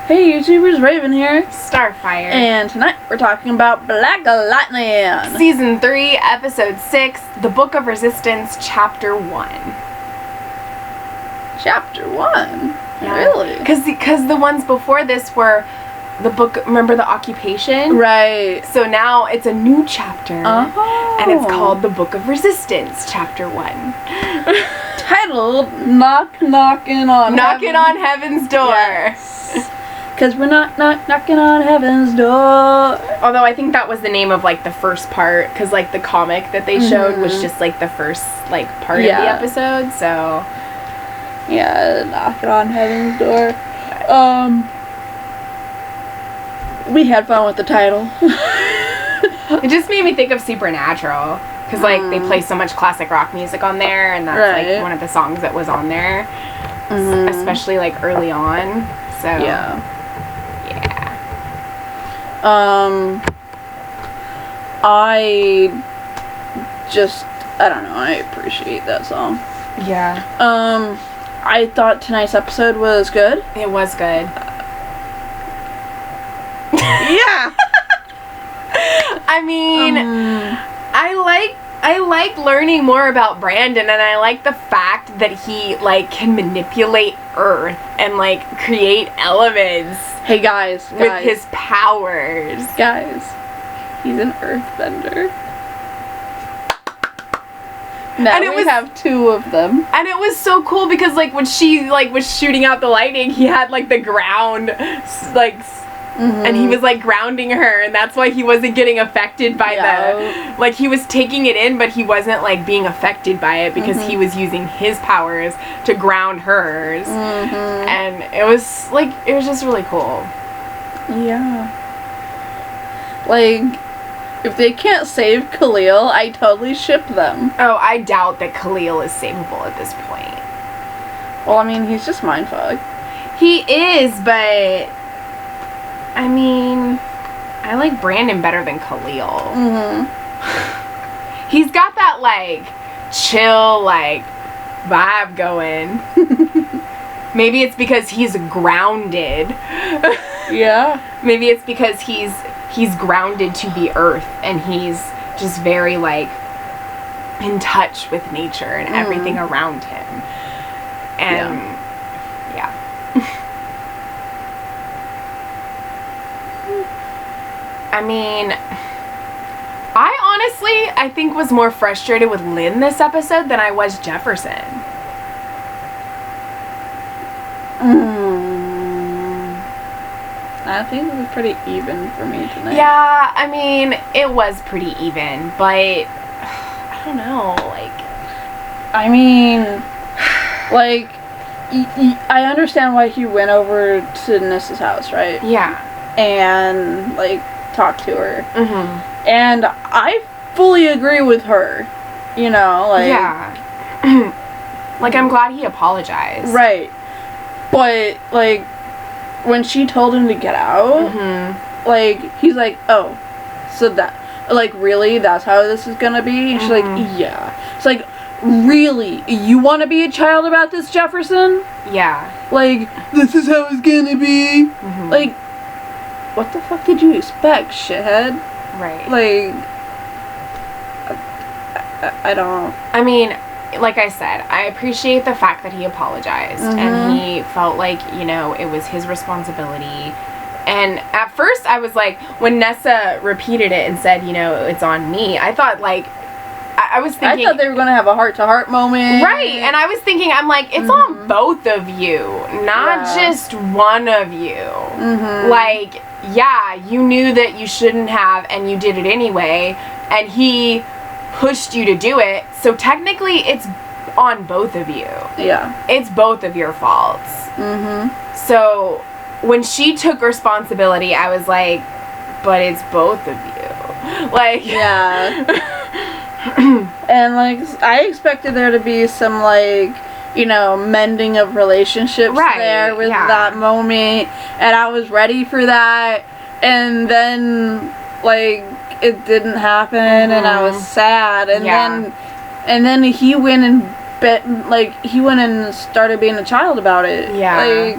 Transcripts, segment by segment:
Hey YouTubers, Raven here. Starfire. And tonight we're talking about Black Lightning. Season 3, Episode 6, The Book of Resistance, Chapter 1. Chapter 1? Yeah. Really? Because the ones before this were the book, remember the occupation? Right. So now it's a new chapter. Oh. And it's called The Book of Resistance, Chapter 1. Titled Knocking on Knocking on Heaven's Door. Yes. Because we're knocking on heaven's door. Although I think that was the name of like the first part, because like the comic that they showed was just like the first like part of the episode, so. Yeah, knocking on heaven's door. We had fun with the title. It just made me think of Supernatural, because like they play so much classic rock music on there, and that's like one of the songs that was on there, especially like early on. So yeah. I don't know, I appreciate that song. Yeah. I thought tonight's episode was good. It was good. Yeah. I mean, I like learning more about Brandon, and I like the fact that he like can manipulate Earth and like create elements. Hey guys. With his powers. Guys, he's an earthbender. Now and we have two of them. And it was so cool because like when she like was shooting out the lightning, he had like the ground like and he was like grounding her, and that's why he wasn't getting affected by the like he was taking it in, but he wasn't like being affected by it because he was using his powers to ground hers. And it was just really cool. Yeah. Like, if they can't save Khalil, I totally ship them. Oh, I doubt that Khalil is savable at this point. Well, I mean, he's just mindfucked. He is, but I mean, I like Brandon better than Khalil. He's got that like chill like vibe going. Maybe it's because he's grounded. Yeah. Maybe it's because he's grounded to the earth, and he's just very like in touch with nature and everything around him. And yeah. I mean, I think was more frustrated with Lynn this episode than I was Jefferson. I think it was pretty even for me tonight. Yeah, I mean, it was pretty even, but I don't know, like. I mean, like, I understand why he went over to Nessa's house, right? Yeah. And, like, talked to her. And I fully agree with her. You know, like. Yeah. Like, I'm glad he apologized. Right. But, like, when she told him to get out, like, he's like, oh, so that, like, really? That's how this is gonna be? And she's like, yeah. It's like, really? You want to be a child about this, Jefferson? Yeah. Like, this is how it's gonna be? Like, what the fuck did you expect, shithead? Right. Like, I don't. I mean, like I said, I appreciate the fact that he apologized and he felt like, you know, it was his responsibility. And at first I was like, when Nessa repeated it and said, you know, it's on me, I thought like, I was thinking. I thought they were going to have a heart-to-heart moment. Right. And I was thinking, I'm like, it's on both of you, not just one of you. Like, yeah, you knew that you shouldn't have and you did it anyway. And he pushed you to do it. So technically it's on both of you. Yeah. It's both of your faults. So when she took responsibility, I was like, but it's both of you. Like, yeah. And like, I expected there to be some like, you know, mending of relationships there with that moment, and I was ready for that, and then like it didn't happen, and I was sad, and then he went and he went and started being a child about it. Yeah. Like,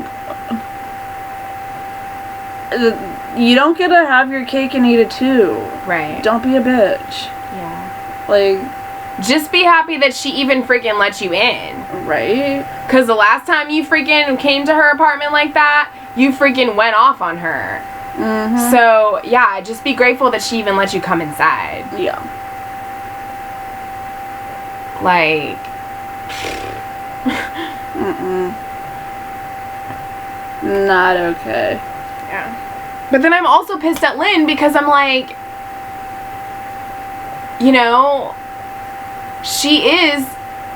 you don't get to have your cake and eat it too. Right. Don't be a bitch. Yeah. Like, just be happy that she even freaking let you in. Right? Because the last time you freaking came to her apartment like that, you freaking went off on her. Mm-hmm. So, yeah, just be grateful that she even let you come inside. Yeah. Like... Mm-mm. Not okay. Yeah. But then I'm also pissed at Lynn because I'm like... You know... She is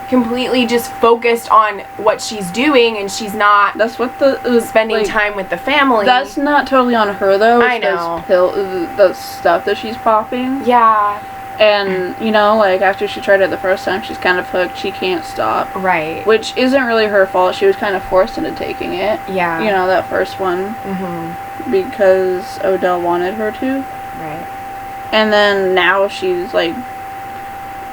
completely just focused on what she's doing, and she's not. That's what spending time with the family. That's not totally on her though. I know. The stuff that she's popping. Yeah. And you know, like after she tried it the first time, she's kind of hooked. She can't stop. Right. Which isn't really her fault. She was kind of forced into taking it. Yeah. You know, that first one. Mhm. Because Odell wanted her to. Right. And then now she's like.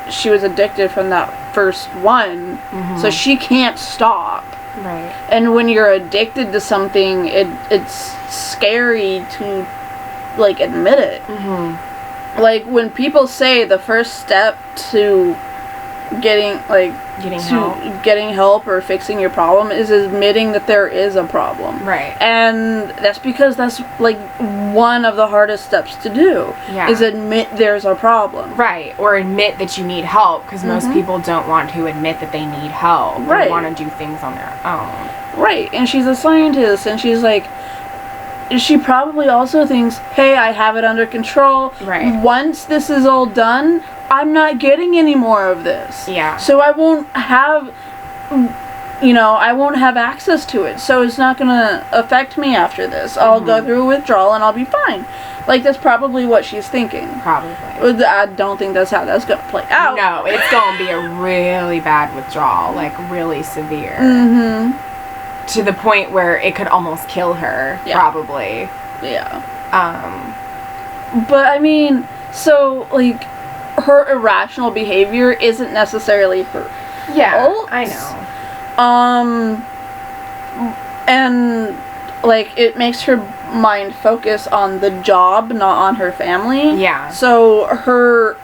She was addicted from that first one, so she can't stop. Right. And when you're addicted to something, it's scary to, like, admit it. Mm-hmm. Like, when people say the first step to getting help or fixing your problem is admitting that there is a problem. Right. And that's because that's, like, one of the hardest steps to do. Yeah. Is admit there's a problem. Right. Or admit that you need help, because most people don't want to admit that they need help. Right. They want to do things on their own. Right. And she's a scientist, and she's like, she probably also thinks, hey, I have it under control. Right. Once this is all done, I'm not getting any more of this. Yeah. So I won't have, I won't have access to it. So it's not going to affect me after this. I'll go through a withdrawal and I'll be fine. Like, that's probably what she's thinking. Probably. I don't think that's how that's going to play out. No, it's going to be a really bad withdrawal. Like, really severe. Mm-hmm. To the point where it could almost kill her. Yeah. Probably. Yeah. But, I mean, so, like, her irrational behavior isn't necessarily her fault. I know. And, like, it makes her mind focus on the job, not on her family. Yeah. So her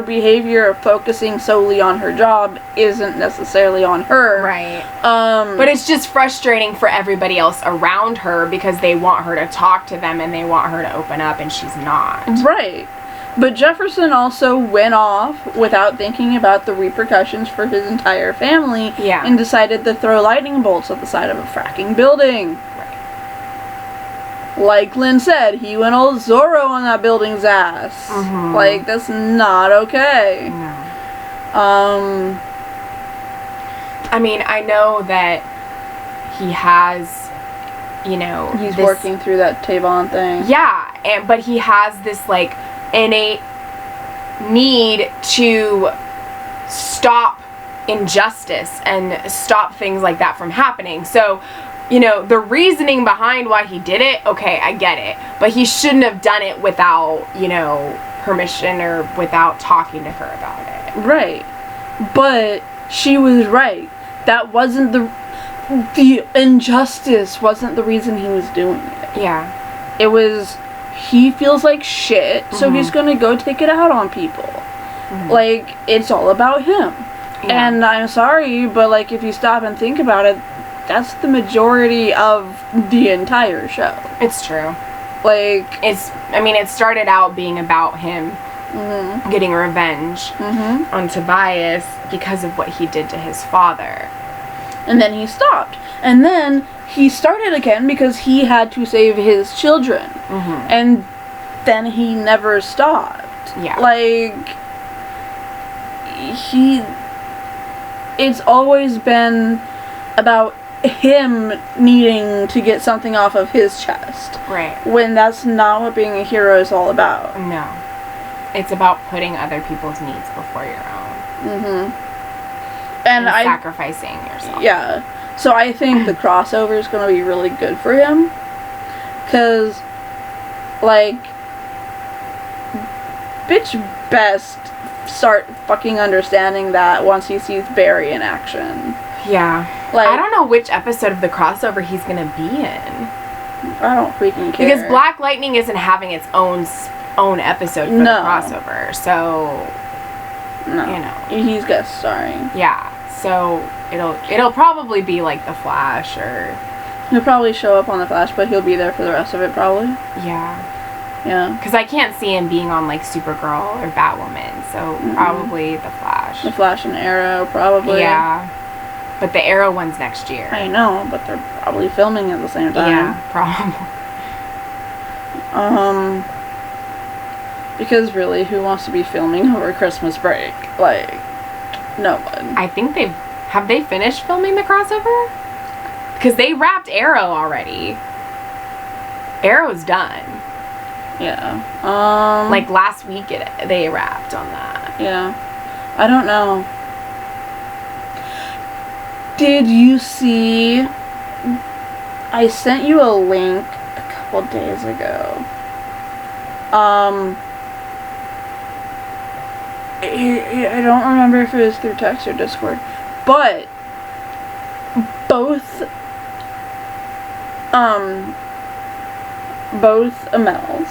behavior of focusing solely on her job isn't necessarily on her. Right. But it's just frustrating for everybody else around her because they want her to talk to them and they want her to open up, and she's not. Right. But Jefferson also went off without thinking about the repercussions for his entire family. Yeah. And decided to throw lightning bolts at the side of a fracking building. Right. Like Lynn said, he went all Zorro on that building's ass. Mm-hmm. Like, that's not okay. No. I mean, I know that he has, he's working through that Tavon thing. Yeah, but he has this, like, innate need to stop injustice and stop things like that from happening. So, the reasoning behind why he did it, okay, I get it. But he shouldn't have done it without, permission or without talking to her about it. Right. But she was right. That wasn't the injustice wasn't the reason he was doing it. Yeah. It was, he feels like shit, so he's gonna go take it out on people. Like, it's all about him. Yeah. And I'm sorry, but, like, if you stop and think about it, that's the majority of the entire show. It's true. Like, it started out being about him getting revenge on Tobias because of what he did to his father. And then he stopped. And then he started again because he had to save his children. And then he never stopped. Yeah. Like, it's always been about him needing to get something off of his chest. Right. When that's not what being a hero is all about. No. It's about putting other people's needs before your own. And sacrificing yourself. Yeah. So I think the crossover is going to be really good for him. Because, like, bitch best start fucking understanding that once he sees Barry in action. Yeah. Like, I don't know which episode of the crossover he's gonna be in. I don't freaking care. Because Black Lightning isn't having its own episode for the crossover, so he's guest starring. Yeah, so it'll probably be like the Flash, or he'll probably show up on the Flash, but he'll be there for the rest of it probably. Yeah, because I can't see him being on like Supergirl or Batwoman, so probably the Flash. The Flash and Arrow probably. Yeah, but the Arrow one's next year. I know, but they're probably filming at the same time. Yeah, probably. Because really, who wants to be filming over Christmas break? Like, no one. I think have they finished filming the crossover? Because they wrapped Arrow already. Arrow's done. Yeah. Like last week they wrapped on that. Yeah. I don't know. Did you see? I sent you a link a couple days ago. I don't remember if it was through text or Discord, but both Amels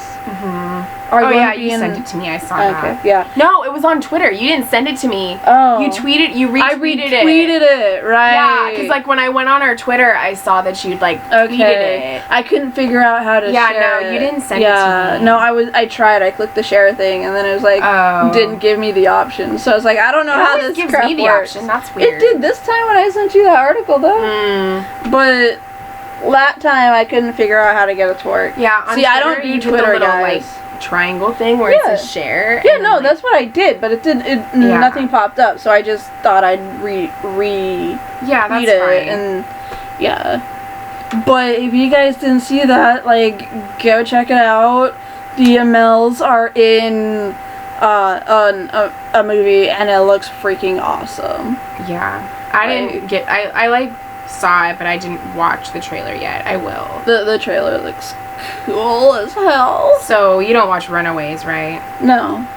are going to be you sent it to me. I saw that. Yeah. No, it was on Twitter. You didn't send it to me. Oh. You retweeted it. I retweeted it, right? Yeah, because like when I went on our Twitter, I saw that you'd like tweeted it. I couldn't figure out how to share no, it. you didn't send it to me. No, I tried. I clicked the share thing, and then it was like, didn't give me the option. So I was like, I don't know how this gives crap me the works. option. That's weird. It did this time when I sent you that article, though. But that time I couldn't figure out how to get it to work. Yeah, on See, Twitter, I don't do you Twitter, did the little, guys. like, triangle thing where it says share. Yeah, no, that's what I did, but nothing popped up, so I just thought I'd read that's it, fine. and But if you guys didn't see that, like, go check it out. The Amels are in a movie, and it looks freaking awesome. Yeah, I saw it, but I didn't watch the trailer yet. I will. The trailer looks cool as hell. So you don't watch Runaways, right? No.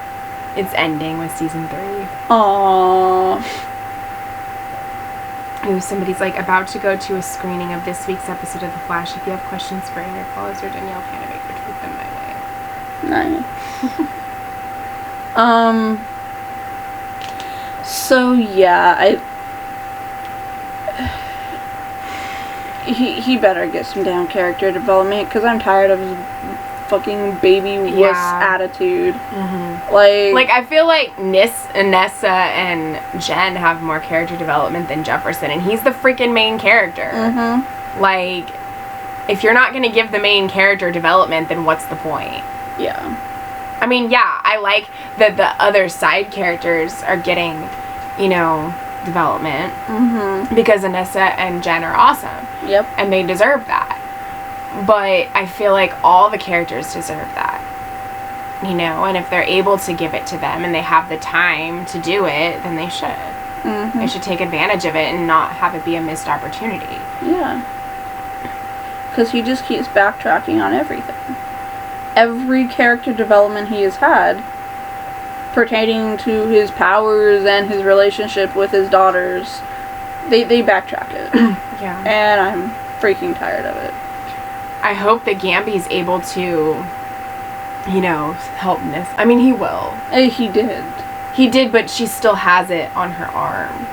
It's ending with season 3. Aww. Ooh, somebody's like about to go to a screening of this week's episode of The Flash. If you have questions for Eric Wallace or Danielle Panovich, tweet them my way. Nice. So yeah, He better get some damn character development, because I'm tired of his fucking baby wuss attitude. Like I feel like Nessa and Jen have more character development than Jefferson, and he's the freaking main character. Like, if you're not going to give the main character development, then what's the point? Yeah. I mean, yeah, I like that the other side characters are getting, development. Because Anissa and Jen are awesome. Yep. And they deserve that. But I feel like all the characters deserve that. And if they're able to give it to them and they have the time to do it, then they should. They should take advantage of it and not have it be a missed opportunity. Yeah. Because he just keeps backtracking on everything. Every character development he has had pertaining to his powers and his relationship with his daughters, they backtrack it. Yeah. And I'm freaking tired of it. I hope that Gamby's able to, help Miss. I mean, he will. He did. He did, but she still has it on her arm.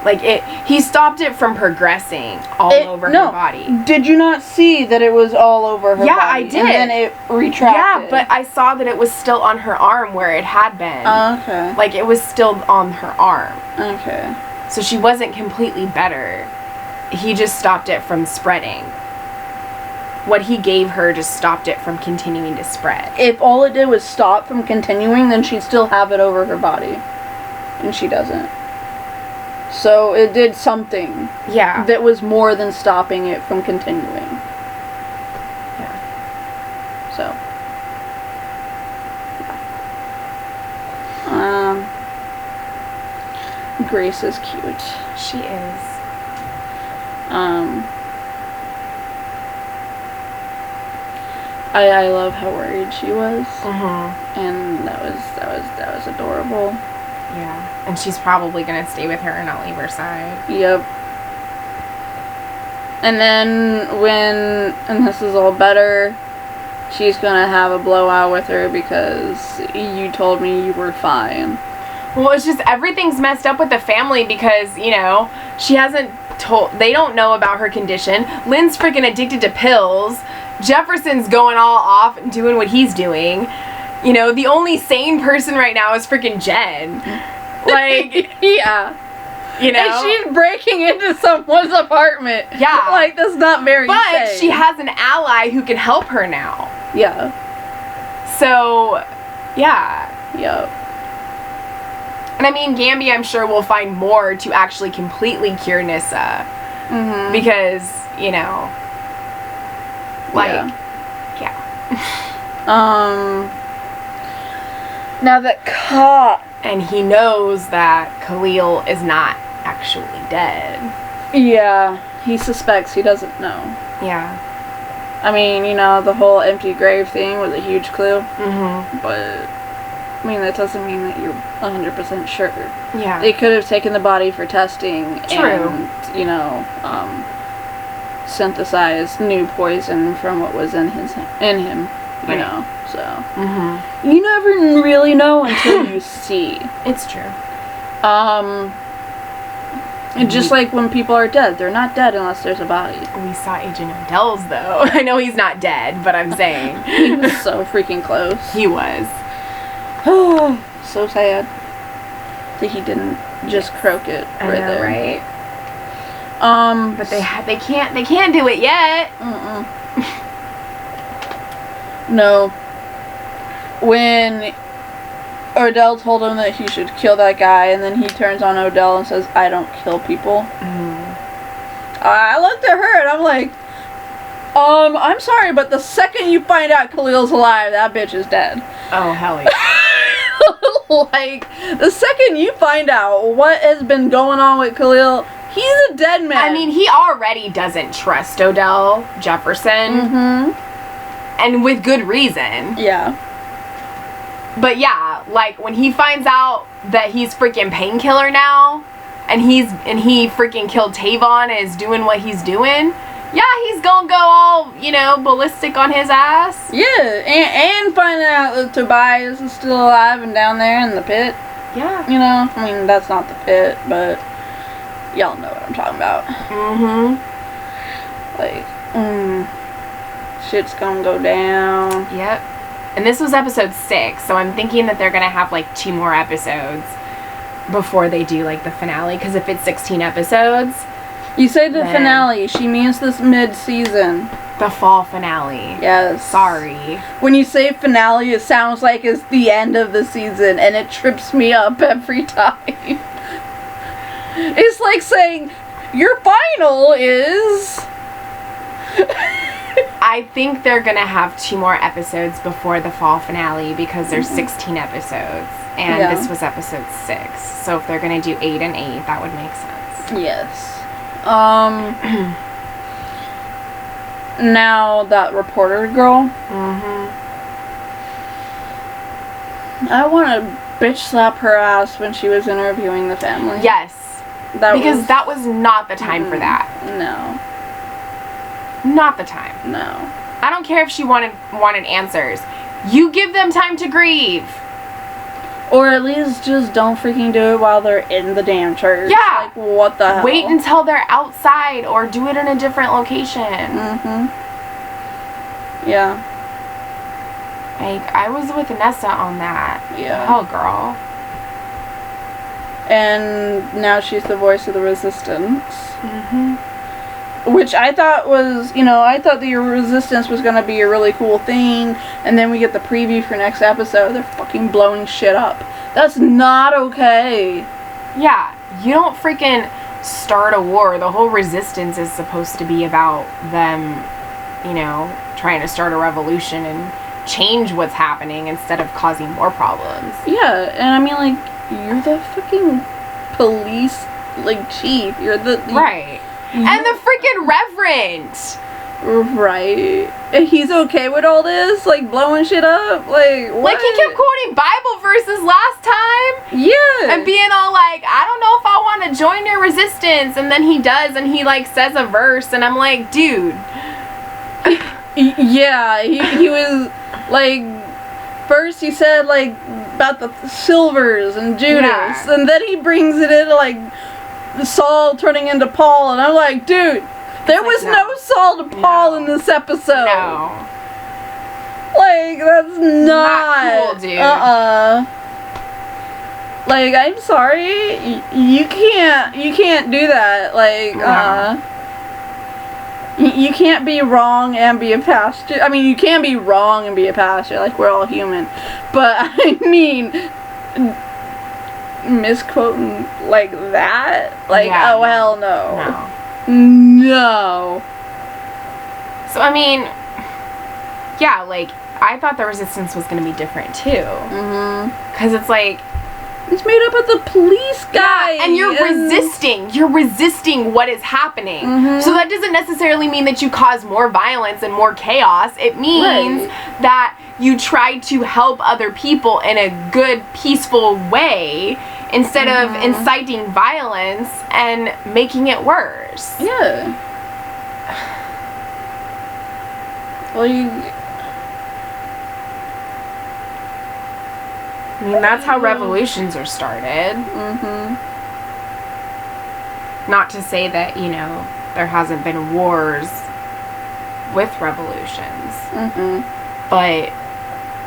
Like, he stopped it from progressing all over her body. Did you not see that it was all over her body? Yeah, I did. And then it retracted. Yeah, but I saw that it was still on her arm where it had been. Okay. Like, it was still on her arm. Okay. So she wasn't completely better. He just stopped it from spreading. What he gave her just stopped it from continuing to spread. If all it did was stop from continuing, then she'd still have it over her body. And she doesn't. So it did something. Yeah. That was more than stopping it from continuing. Yeah. So. Grace is cute. She is. I love how worried she was. Mm-hmm. And that was adorable. Yeah. And she's probably gonna stay with her and not leave her side. Yep. And then and this is all better, she's gonna have a blowout with her because you told me you were fine. Well, it's just everything's messed up with the family because, you know, she hasn't they don't know about her condition. Lynn's freaking addicted to pills. Jefferson's going all off and doing what he's doing. You know, the only sane person right now is freaking Jen. Like, yeah. You know? And she's breaking into someone's apartment. Yeah. Like, that's not very But sane. she has an ally who can help her now. Yeah. So, yeah. Yep. And I mean, Gambi, I'm sure, will find more to actually completely cure Nyssa. Mm-hmm. Because, you know, like, yeah. Now that cop. And he knows that Khalil is not actually dead. Yeah, he suspects, he doesn't know. Yeah. I mean, you know, the whole empty grave thing was a huge clue. Mm-hmm. But, I mean, that doesn't mean that you're 100% sure. Yeah. They could have taken the body for testing. True. And, you know, synthesized new poison from what was in him. You know, so. Mm-hmm. You never really know until you see. It's true. And just like when people are dead, they're not dead unless there's a body. We saw Agent Odell's, though. I know he's not dead, but I'm saying. He was so freaking close. He was. So sad that he didn't just croak it right there. Right? But they can't do it yet. Mm-mm. No. When Odell told him that he should kill that guy, and then he turns on Odell and says, "I don't kill people." I looked at her and I'm like, I'm sorry, but the second you find out Khalil's alive, that bitch is dead. Oh, hell yeah. Like, the second you find out what has been going on with Khalil, he's a dead man. I mean, he already doesn't trust Odell Jefferson. Mm-hmm. And with good reason. Yeah. But yeah, like, when he finds out that he's freaking Painkiller now, and he freaking killed Tavon and is doing what he's doing, yeah, he's gonna go all, you know, ballistic on his ass. Yeah, and finding out that Tobias is still alive and down there in the pit. Yeah. You know, I mean, that's not the pit, but y'all know what I'm talking about. Mm-hmm. Like, shit's gonna go down. Yep. And this was episode 6, so I'm thinking that they're gonna have, like, 2 more episodes before they do, like, the finale, because if it's 16 episodes... You say the finale, she means this mid-season. The fall finale. Yes. Sorry. When you say finale, it sounds like it's the end of the season, and it trips me up every time. It's like saying, your final is... I think they're gonna have 2 more episodes before the fall finale, because there's 16 episodes, and this was episode 6. So if they're gonna do 8 and 8, that would make sense. Yes. Now that reporter girl. Mm-hmm. I want to bitch slap her ass when she was interviewing the family. Yes. Because that was not the time for that. No. Not the time. No. I don't care if she wanted answers. You give them time to grieve. Or at least just don't freaking do it while they're in the damn church. Yeah. Like, what the hell? Wait until they're outside or do it in a different location. Mm-hmm. Yeah. Like, I was with Nessa on that. Yeah. Oh, girl. And now she's the voice of the resistance. Mm-hmm. Which I thought was, I thought the resistance was going to be a really cool thing. And then we get the preview for next episode. They're fucking blowing shit up. That's not okay. Yeah. You don't freaking start a war. The whole resistance is supposed to be about them, trying to start a revolution and change what's happening instead of causing more problems. Yeah. And I mean, like, you're the fucking police, chief. You're the... Right. And the freaking reverend. Right. And he's okay with all this? Like, blowing shit up? Like, what? Like, he kept quoting Bible verses last time. Yeah. And being all like, I don't know if I want to join your resistance. And then he does, and he, like, says a verse. And I'm like, dude. Yeah, he was, like, first he said, like, about the silvers and Judas. Yeah. And then he brings it into, like, Saul turning into Paul. And I'm like, dude. There was no Saul to Paul in this episode. No. Like, that's not cool, dude. Like, I'm sorry. You can't do that. Like, you can't be wrong and be a pastor. I mean, you can be wrong and be a pastor. Like, we're all human. But, I mean, misquoting like that? Like, oh, hell no. No. So, I mean, yeah, like, I thought the resistance was going to be different, too. Mm-hmm. Because it's like... It's made up of the police guy. Yeah, and you're resisting. You're resisting what is happening. Mm-hmm. So that doesn't necessarily mean that you cause more violence and more chaos. It means that you try to help other people in a good, peaceful way instead of inciting violence and making it worse. Yeah. Well, I mean, that's how revolutions are started. Mm-hmm. Not to say that, you know, there hasn't been wars with revolutions. Mm-hmm. But,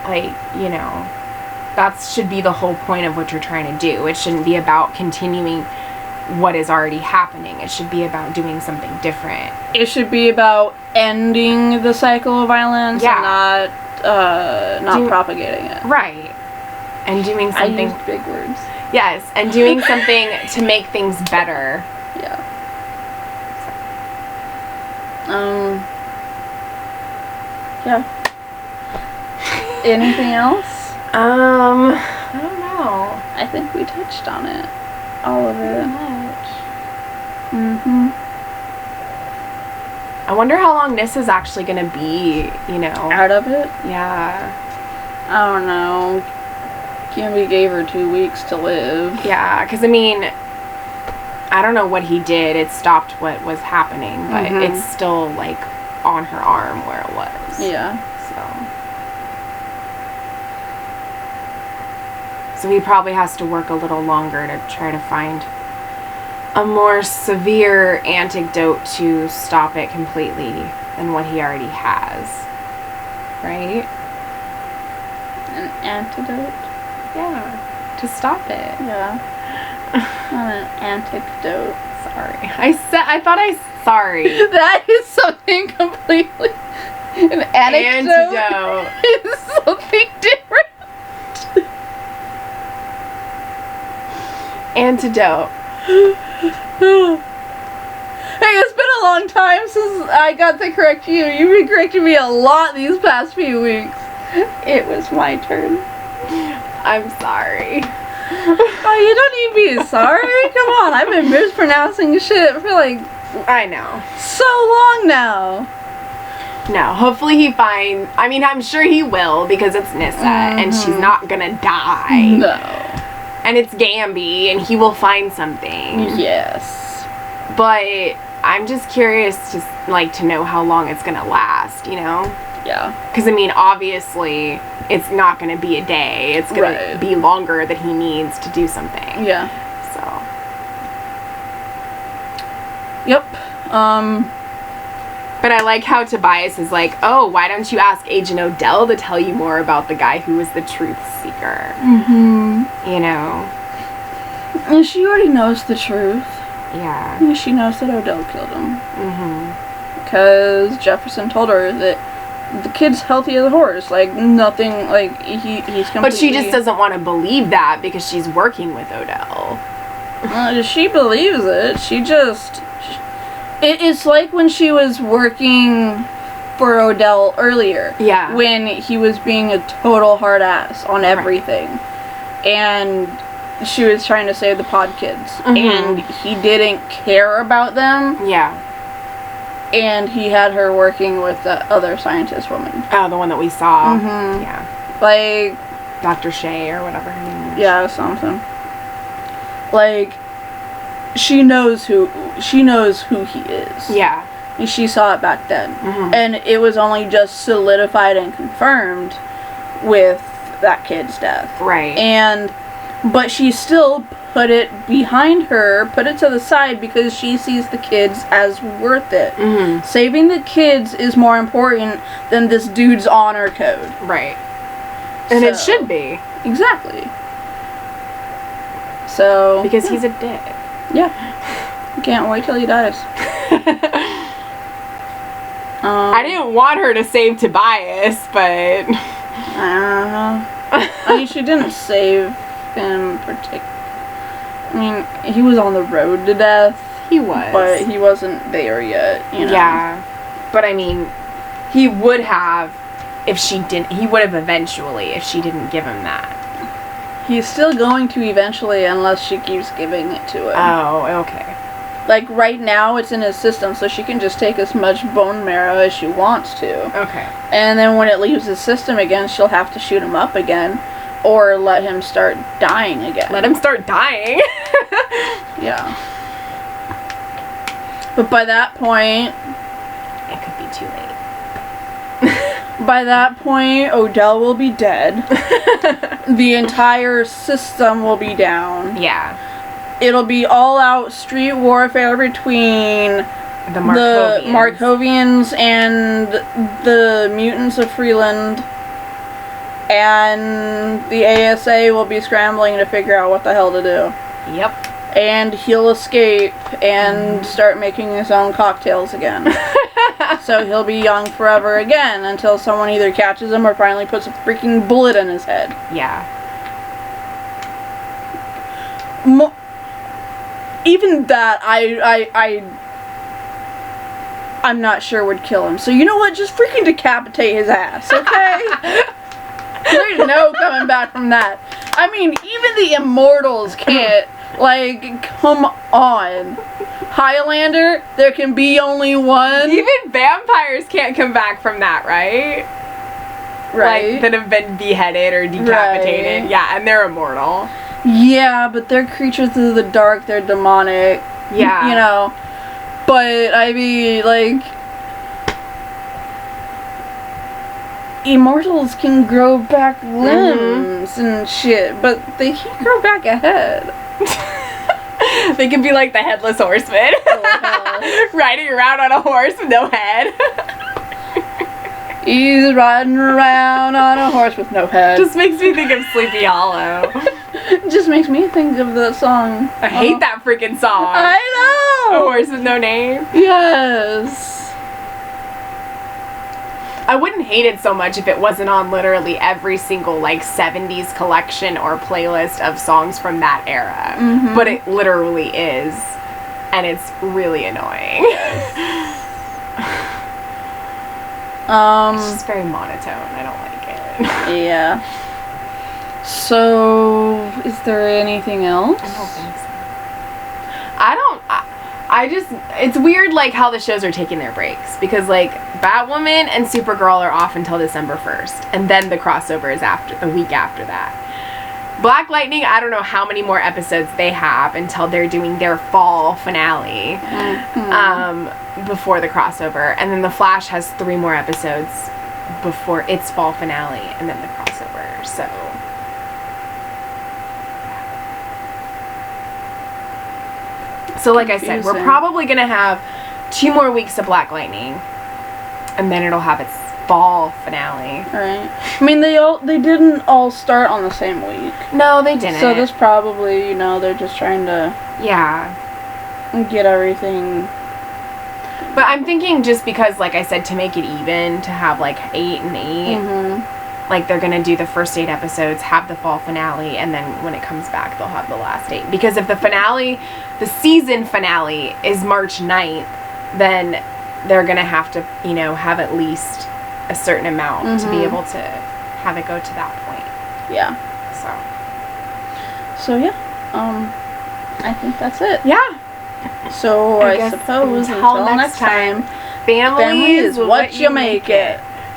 like, you know, that should be the whole point of what you're trying to do. It shouldn't be about continuing what is already happening. It should be about doing something different. It should be about ending the cycle of violence and not propagating it. Right. And doing something... I used big words. Yes, and doing something to make things better. Yeah. Yeah. Anything else? I don't know. I think we touched on it. All of it. Pretty much. Mm-hmm. I wonder how long this is actually gonna be, you know. Out of it? Yeah. I don't know. Gamby gave her 2 weeks to live. Yeah, because, I mean, I don't know what he did. It stopped what was happening, but it's still, like, on her arm where it was. Yeah. So he probably has to work a little longer to try to find a more severe antidote to stop it completely than what he already has. Right? An antidote? Yeah. To stop it. Yeah. Not an antidote. Sorry. Sorry. That is something completely... An antidote is something different. Antidote. Hey, it's been a long time since I got to correct you. You've been correcting me a lot these past few weeks. It was my turn. I'm sorry. Oh, you don't need to be sorry. Come on, I've been mispronouncing shit for like... I know. So long now. No, hopefully he finds... I mean, I'm sure he will because it's Nyssa and she's not gonna die. No. And it's Gamby and he will find something. Yes. But I'm just curious to, like, to know how long it's gonna last, you know? Yeah. Because, I mean, obviously, it's not gonna be a day. It's gonna be longer that he needs to do something. Yeah. So. Yep. But I like how Tobias is like, oh, why don't you ask Agent Odell to tell you more about the guy who was the truth seeker? Mm-hmm. You know? And she already knows the truth. Yeah. And she knows that Odell killed him. Mm-hmm. Because Jefferson told her that the kid's healthy as a horse. Like, nothing, like, he's completely... But she just doesn't want to believe that because she's working with Odell. She believes it. She just... It's like when she was working for Odell earlier. Yeah. When he was being a total hard ass on everything. Right. And she was trying to save the pod kids. Mm-hmm. And he didn't care about them. Yeah. And he had her working with the other scientist woman. Oh, the one that we saw. Mm-hmm. Yeah. Like... Dr. Shea or whatever her name is. Yeah, something. Like, she knows who he is. Yeah. And she saw it back then. Mm-hmm. And it was only just solidified and confirmed with that kid's death. Right. But she still put it behind her, put it to the side because she sees the kids as worth it. Mm-hmm. Saving the kids is more important than this dude's honor code. Right. And it should be. Exactly. So... Because he's a dick. Yeah. Can't wait till he dies. I didn't want her to save Tobias, but... I mean, she didn't save him particularly. I mean, he was on the road to death. He was. But he wasn't there yet, you know? Yeah. But I mean, he would have if she didn't. He would have eventually if she didn't give him that. He's still going to eventually unless she keeps giving it to him. Oh, okay. Like, right now, it's in his system, so she can just take as much bone marrow as she wants to. Okay. And then when it leaves his system again, she'll have to shoot him up again. Or let him start dying again. Let him start dying? Yeah. But by that point... It could be too late. By that point, Odell will be dead. The entire system will be down. Yeah. It'll be all-out street warfare between the Markovians and the mutants of Freeland. And the ASA will be scrambling to figure out what the hell to do. Yep. And he'll escape and start making his own cocktails again. So he'll be young forever again until someone either catches him or finally puts a freaking bullet in his head. Yeah. Even that, I'm not sure would kill him. So you know what? Just freaking decapitate his ass, okay? There's no coming back from that. I mean, even the immortals can't. Like, come on. Highlander, there can be only one. Even vampires can't come back from that, right? Right. Like, that have been beheaded or decapitated. Right. Yeah, and they're immortal. Yeah, but they're creatures of the dark. They're demonic. Yeah. You know. But, I mean, like... Immortals can grow back limbs and shit, but they can't grow back a head. They can be like the Headless Horseman. Riding around on a horse with no head. He's riding around on a horse with no head. Just makes me think of Sleepy Hollow. Just makes me think of the song. I hate that freaking song. I know! A Horse with No Name? Yes. I wouldn't hate it so much if it wasn't on literally every single, like, 70s collection or playlist of songs from that era. Mm-hmm. But it literally is. And it's really annoying. It's just very monotone. I don't like it. Yeah. So, is there anything else? I don't think so. It's weird, like, how the shows are taking their breaks. Because, like, Batwoman and Supergirl are off until December 1st. And then the crossover is the week after that. Black Lightning, I don't know how many more episodes they have until they're doing their fall finale. Mm-hmm. Before the crossover. And then The Flash has 3 more episodes before its fall finale. And then the crossover. So... So like I said, we're probably going to have 2 more weeks of Black Lightning. And then it'll have its fall finale. Right. I mean, they didn't all start on the same week. No, they didn't. So this probably, they're just trying to... Yeah. Get everything... But I'm thinking just because, like I said, to make it even, to have like 8 and 8... Mm-hmm. Like, they're going to do the first 8 episodes, have the fall finale, and then when it comes back, they'll have the last 8. Because if the season finale is March 9th, then they're going to have to, have at least a certain amount to be able to have it go to that point. Yeah. So yeah. I think that's it. Yeah. So I suppose until next time, Family is what you make it.